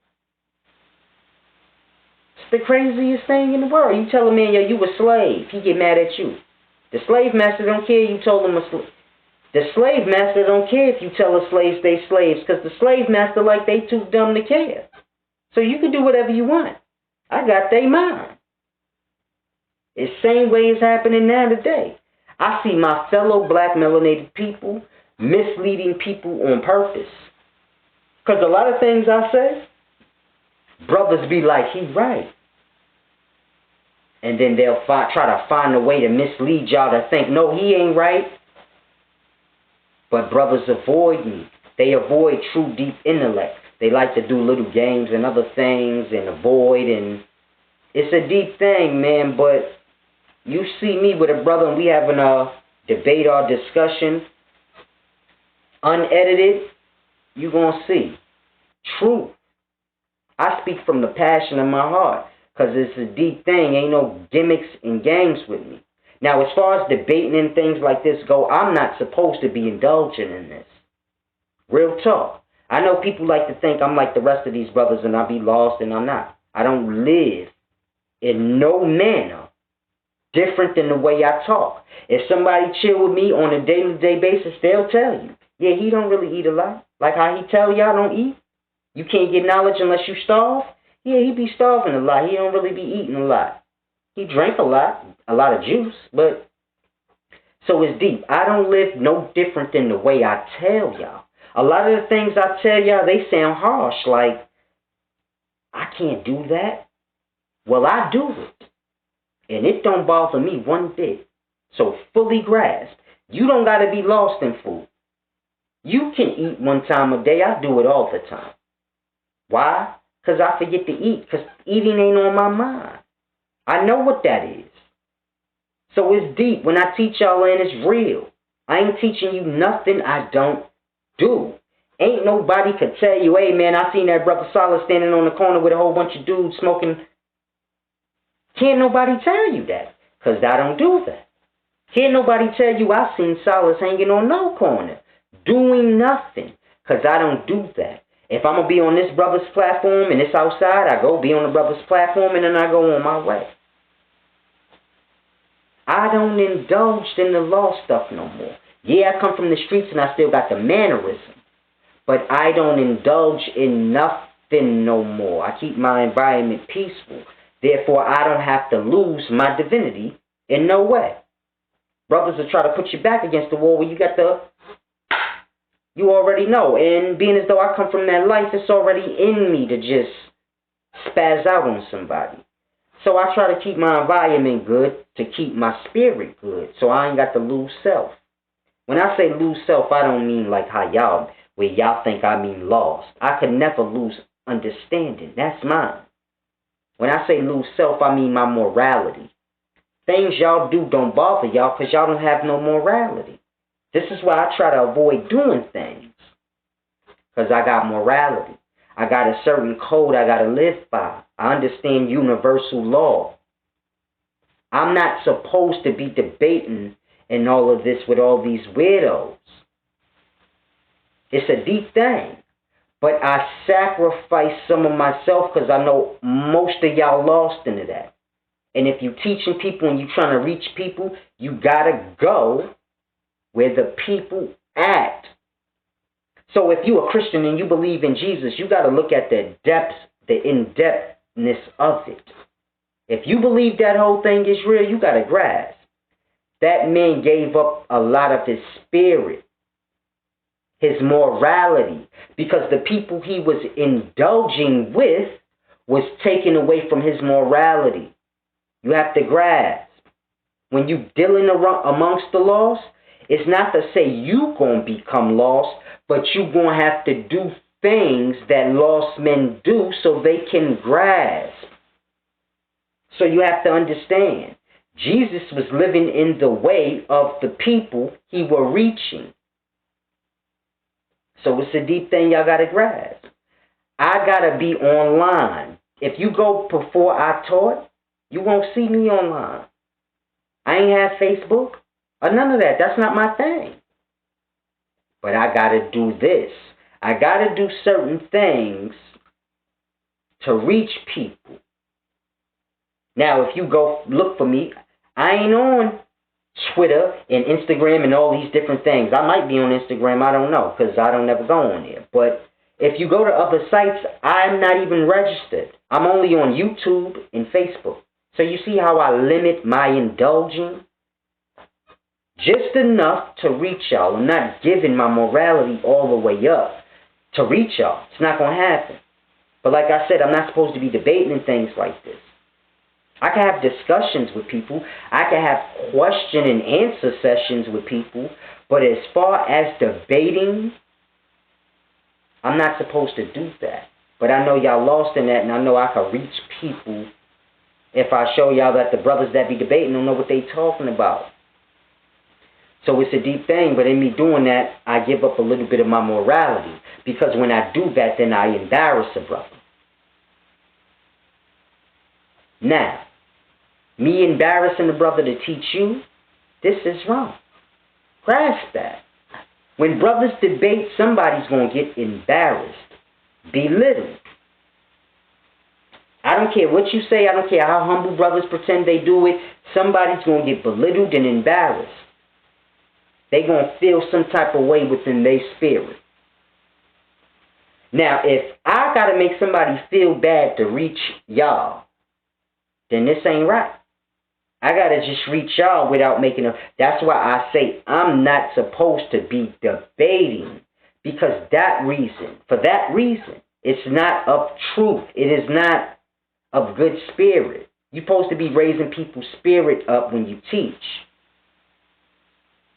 It's the craziest thing in the world. You tell a man, yo, you a slave. He get mad at you. The slave master don't care you told him a slave. The slave master don't care if you tell a slave they slaves, because the slave master like they too dumb to care. So you can do whatever you want. I got they mind. It's the same way it's happening now today. I see my fellow black melanated people misleading people on purpose. Because a lot of things I say, brothers be like, he right. And then they'll try to find a way to mislead y'all to think, no, he ain't right. But brothers avoid me. They avoid true deep intellect. They like to do little games and other things and avoid. And it's a deep thing, man. But you see me with a brother and we having a debate or discussion, unedited, you gonna see truth. I speak from the passion of my heart because it's a deep thing. Ain't no gimmicks and games with me. Now, as far as debating and things like this go, I'm not supposed to be indulging in this. Real talk. I know people like to think I'm like the rest of these brothers and I'll be lost, and I'm not. I don't live in no manner different than the way I talk. If somebody chill with me on a day-to-day basis, they'll tell you, yeah, he don't really eat a lot. Like how he tell y'all don't eat. You can't get knowledge unless you starve. Yeah, he be starving a lot. He don't really be eating a lot. He drank a lot of juice, but so it's deep. I don't live no different than the way I tell y'all. A lot of the things I tell y'all, they sound harsh, like, I can't do that. Well, I do it. And it don't bother me one bit. So fully grasp. You don't got to be lost in food. You can eat one time a day. I do it all the time. Why? Because I forget to eat. Because eating ain't on my mind. I know what that is. So it's deep. When I teach y'all, and it's real. I ain't teaching you nothing I don't do. Ain't nobody could tell you, hey man, I seen that brother Solid standing on the corner with a whole bunch of dudes smoking. Can't nobody tell you that. Because I don't do that. Can't nobody tell you I seen Solid hanging on no corner. Doing nothing. Because I don't do that. If I'm going to be on this brother's platform and it's outside, I go be on the brother's platform and then I go on my way. I don't indulge in the law stuff no more. Yeah, I come from the streets and I still got the mannerism. But I don't indulge in nothing no more. I keep my environment peaceful. Therefore, I don't have to lose my divinity in no way. Brothers will try to put you back against the wall where you got the... You already know. And being as though I come from that life, it's already in me to just spaz out on somebody. So I try to keep my environment good to keep my spirit good. So I ain't got to lose self. When I say lose self, I don't mean like how y'all, where y'all think I mean lost. I could never lose understanding. That's mine. When I say lose self, I mean my morality. Things y'all do don't bother y'all because y'all don't have no morality. This is why I try to avoid doing things. Because I got morality. I got a certain code I got to live by. I understand universal law. I'm not supposed to be debating and all of this with all these weirdos. It's a deep thing. But I sacrifice some of myself because I know most of y'all lost into that. And if you're teaching people and you're trying to reach people, you got to go where the people at. So if you're a Christian and you believe in Jesus, you got to look at the depths, the in-depthness of it. If you believe that whole thing is real, you got to grasp. That man gave up a lot of his spirit, his morality, because the people he was indulging with was taken away from his morality. You have to grasp. When you dealing amongst the lost, it's not to say you going to become lost, but you going to have to do things that lost men do so they can grasp. So you have to understand, Jesus was living in the way of the people he were reaching. So it's a deep thing y'all got to grasp. I got to be online. If you go before I taught, you won't see me online. I ain't have Facebook or none of that. That's not my thing. But I got to do this. I got to do certain things to reach people. Now, if you go look for me, I ain't on Twitter and Instagram and all these different things. I might be on Instagram, I don't know, because I don't ever go on there. But if you go to other sites, I'm not even registered. I'm only on YouTube and Facebook. So you see how I limit my indulging? Just enough to reach y'all. I'm not giving my morality all the way up to reach y'all. It's not going to happen. But like I said, I'm not supposed to be debating and things like this. I can have discussions with people. I can have question and answer sessions with people. But as far as debating, I'm not supposed to do that. But I know y'all lost in that, and I know I can reach people if I show y'all that the brothers that be debating don't know what they talking about. So it's a deep thing, but in me doing that, I give up a little bit of my morality. Because when I do that, then I embarrass a brother. Now, me embarrassing a brother to teach you, this is wrong. Grasp that. When brothers debate, somebody's going to get embarrassed, belittled. I don't care what you say. I don't care how humble brothers pretend they do it. Somebody's going to get belittled and embarrassed. They're going to feel some type of way within their spirit. Now, if I got to make somebody feel bad to reach y'all, then this ain't right. I got to just reach y'all without making a... That's why I say I'm not supposed to be debating. Because for that reason, it's not of truth. It is not of good spirit. You're supposed to be raising people's spirit up when you teach.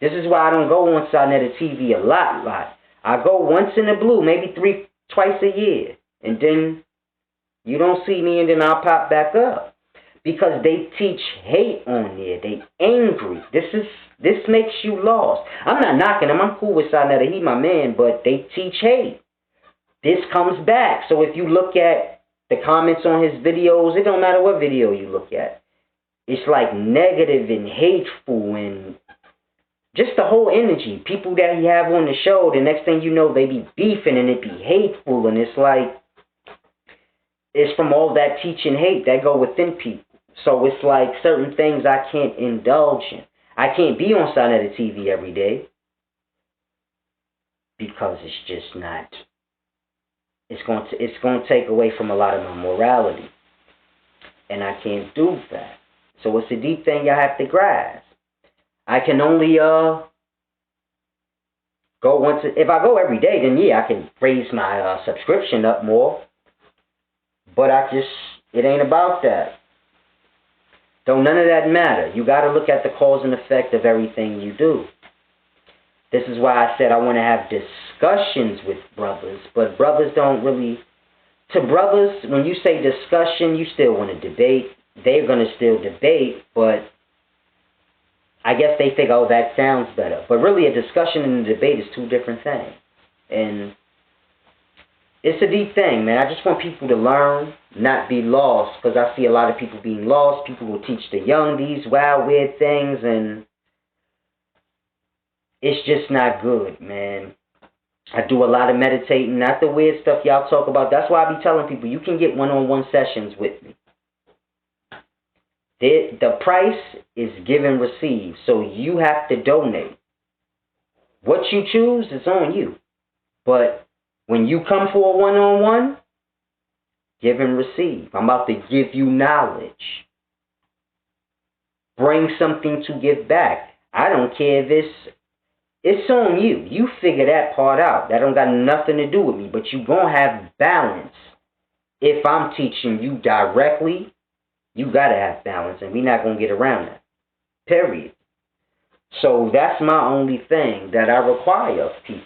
This is why I don't go on Sonetta TV a lot. I go once in a blue, maybe twice a year. And then you don't see me and then I'll pop back up. Because they teach hate on there. They angry. This makes you lost. I'm not knocking them. I'm cool with Sonetta. He my man. But they teach hate. This comes back. So if you look at the comments on his videos, it don't matter what video you look at. It's like negative and hateful and just the whole energy. People that he have on the show, the next thing you know, they be beefing and it be hateful. And it's like, it's from all that teaching hate that go within people. So it's like certain things I can't indulge in. I can't be on Sonetta TV every day. Because it's just not. It's going to take away from a lot of my morality. And I can't do that. So it's a deep thing I have to grasp. I can only go once. If I go every day, then yeah, I can raise my subscription up more. But it ain't about that. Don't none of that matter. You got to look at the cause and effect of everything you do. This is why I said I want to have discussions with brothers. But brothers don't really... To brothers, when you say discussion, you still want to debate. They're going to still debate, but I guess they think, oh, that sounds better. But really, a discussion and a debate is two different things. And it's a deep thing, man. I just want people to learn, not be lost, because I see a lot of people being lost. People will teach the young these wild, weird things, and it's just not good, man. I do a lot of meditating, not the weird stuff y'all talk about. That's why I be telling people, you can get one-on-one sessions with me. The price is give and receive, so you have to donate. What you choose is on you. But when you come for a one-on-one, give and receive. I'm about to give you knowledge. Bring something to give back. I don't care if it's on you. You figure that part out. That don't got nothing to do with me. But you gonna have balance. If I'm teaching you directly, you gotta have balance. And we not gonna get around that. Period. So that's my only thing that I require of people.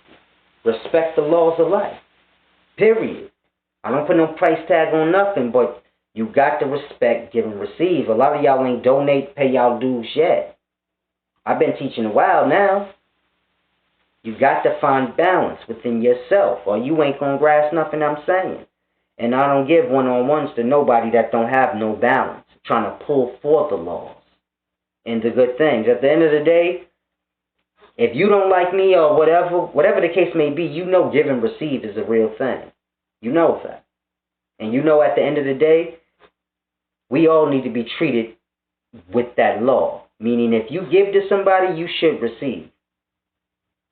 Respect the laws of life. Period. I don't put no price tag on nothing, but you got to respect, give and receive. A lot of y'all ain't donate, pay y'all dues yet. I've been teaching a while now. You got to find balance within yourself, or you ain't gonna grasp nothing I'm saying. And I don't give one-on-ones to nobody that don't have no balance, trying to pull for the laws and the good things. At the end of the day, if you don't like me or whatever the case may be, you know give and receive is a real thing. You know that. And you know at the end of the day, we all need to be treated with that law. Meaning if you give to somebody, you should receive.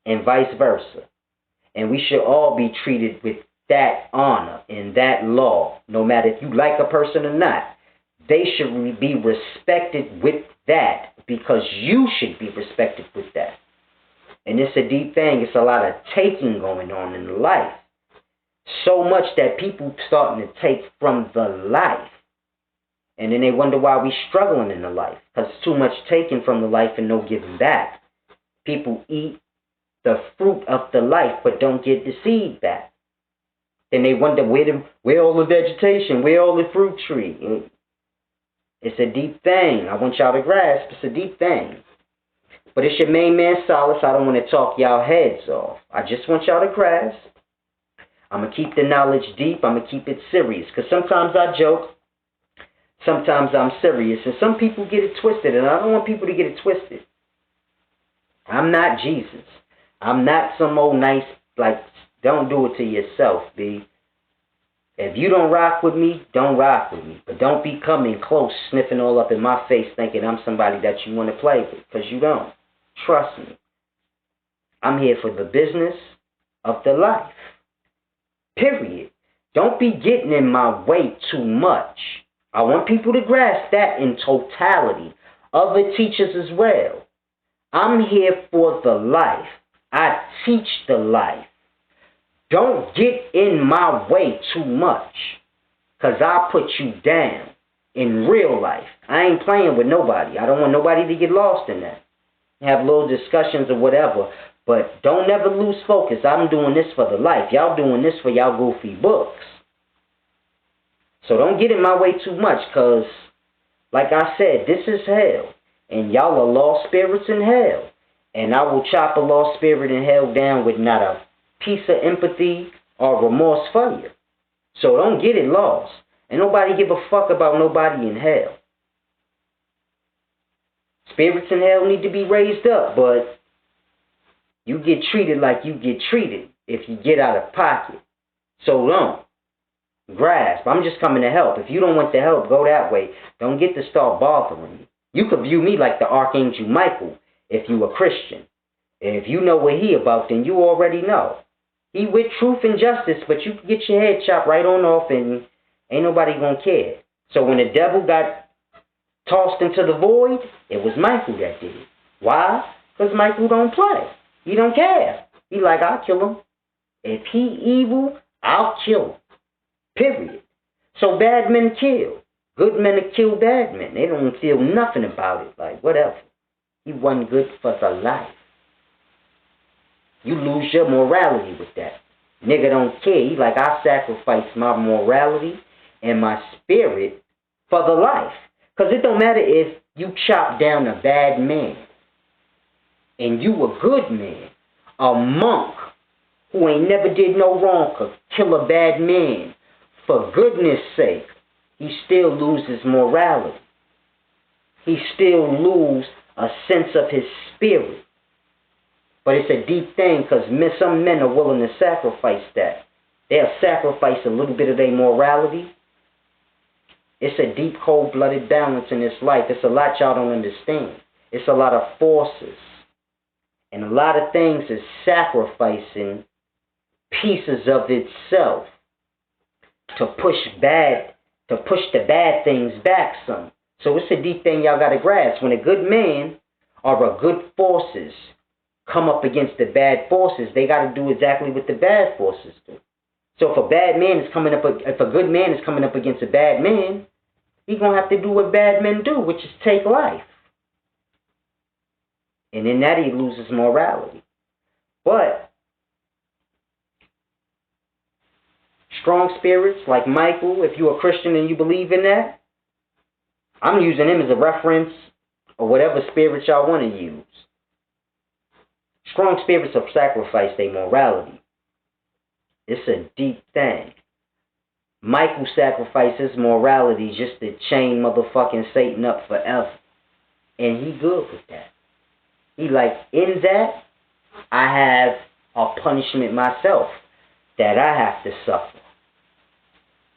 And vice versa. And we should all be treated with that honor and that law. No matter if you like a person or not. They should be respected with that. Because you should be respected with that. And it's a deep thing. It's a lot of taking going on in life. So much that people starting to take from the life. And then they wonder why we struggling in the life. Because it's too much taken from the life and no giving back. People eat the fruit of the life but don't get the seed back. Then they wonder where all the vegetation, where all the fruit tree. It's a deep thing. I want y'all to grasp. It's a deep thing. But it's your main man, Solace. I don't want to talk y'all heads off. I just want y'all to grasp. I'm going to keep the knowledge deep. I'm going to keep it serious. Because sometimes I joke. Sometimes I'm serious. And some people get it twisted. And I don't want people to get it twisted. I'm not Jesus. I'm not some old nice, don't do it to yourself, B. If you don't rock with me, don't rock with me. But don't be coming close, sniffing all up in my face, thinking I'm somebody that you want to play with. Because you don't. Trust me. I'm here for the business of the life. Period. Don't be getting in my way too much. I want people to grasp that in totality. Other teachers as well. I'm here for the life. I teach the life. Don't get in my way too much. Because I'll put you down in real life. I ain't playing with nobody. I don't want nobody to get lost in that. Have little discussions or whatever. But don't ever lose focus. I'm doing this for the life. Y'all doing this for y'all goofy books. So don't get in my way too much. Because, like I said, this is hell. And y'all are lost spirits in hell. And I will chop a lost spirit in hell down with not a piece of empathy or remorse for you. So don't get it lost. And nobody give a fuck about nobody in hell. Spirits in hell need to be raised up, but you get treated like you get treated if you get out of pocket. So don't. Grasp. I'm just coming to help. If you don't want the help, go that way. Don't get to start bothering me. You could view me like the Archangel Michael if you a Christian. And if you know what he about, then you already know. He with truth and justice, but you can get your head chopped right on off and ain't nobody gonna care. So when the devil got tossed into the void, it was Michael that did it. Why? Because Michael don't play. He don't care. He like, I'll kill him. If he evil, I'll kill him. Period. So bad men kill. Good men kill bad men. They don't feel nothing about it. Like, whatever. He wasn't good for the life. You lose your morality with that. Nigga don't care. He like, I sacrifice my morality and my spirit for the life. Because it don't matter if you chop down a bad man and you a good man. A monk who ain't never did no wrong could kill a bad man. For goodness sake, he still loses morality. He still loses a sense of his spirit. But it's a deep thing because some men are willing to sacrifice that. They'll sacrifice a little bit of their morality. It's a deep, cold-blooded balance in this life. It's a lot y'all don't understand. It's a lot of forces. And a lot of things is sacrificing pieces of itself to push the bad things back some. So it's a deep thing y'all got to grasp. When a good man or a good forces come up against the bad forces, they got to do exactly what the bad forces do. So if a good man is coming up against a bad man, he's going to have to do what bad men do, which is take life. And in that he loses morality. But strong spirits like Michael, if you're a Christian and you believe in that, I'm using him as a reference or whatever spirit y'all want to use. Strong spirits have sacrificed their morality. It's a deep thing. Michael sacrificed his morality just to chain motherfucking Satan up forever. And he good with that. He like, in that, I have a punishment myself that I have to suffer.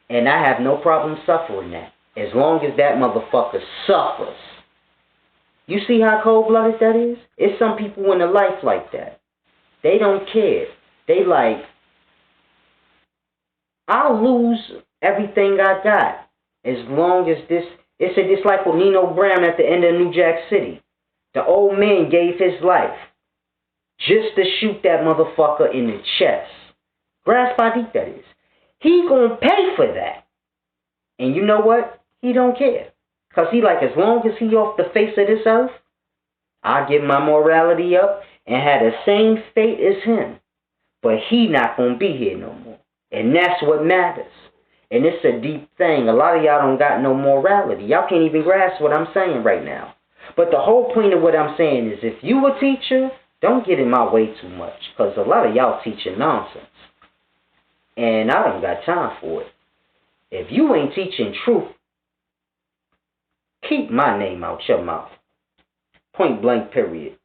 And I have no problem suffering that. As long as that motherfucker suffers. You see how cold-blooded that is? It's some people in a life like that. They don't care. They like, I'll lose everything I got as long as this. It's like with Nino Brown at the end of New Jack City. The old man gave his life just to shoot that motherfucker in the chest. Grasp how deep that is. He gonna pay for that. And you know what? He don't care. Because he like, as long as he off the face of this earth, I give my morality up and have the same fate as him. But he not going to be here no more. And that's what matters. And it's a deep thing. A lot of y'all don't got no morality. Y'all can't even grasp what I'm saying right now. But the whole point of what I'm saying is, if you a teacher, don't get in my way too much. Because a lot of y'all teaching nonsense. And I don't got time for it. If you ain't teaching truth, keep my name out your mouth. Point blank, period.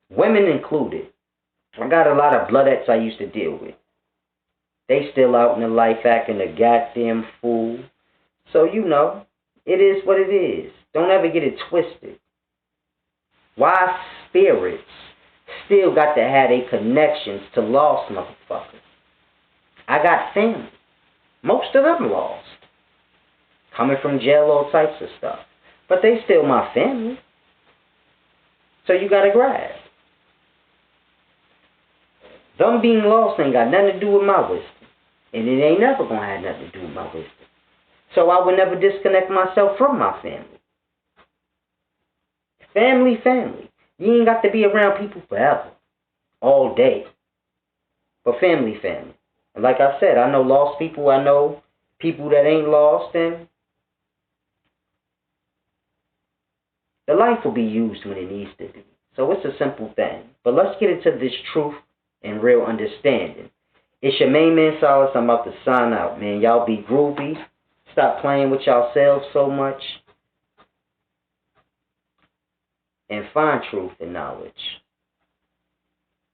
Women included. I got a lot of bloodettes I used to deal with. They still out in the life acting a goddamn fool. So, you know, it is what it is. Don't ever get it twisted. Why spirits still got to have their connections to lost motherfuckers? I got family. Most of them lost. Coming from jail, all types of stuff. But they still my family. So you gotta grasp. Them being lost ain't got nothing to do with my wisdom. And it ain't never gonna have nothing to do with my wisdom. So I would never disconnect myself from my family. Family. You ain't got to be around people forever. All day. But family. And like I said, I know lost people. I know people that ain't lost. And the life will be used when it needs to be. So it's a simple thing. But let's get into this truth and real understanding. It's your main man, Solace. I'm about to sign out, man. Y'all be groovy. Stop playing with yourselves so much. And find truth and knowledge.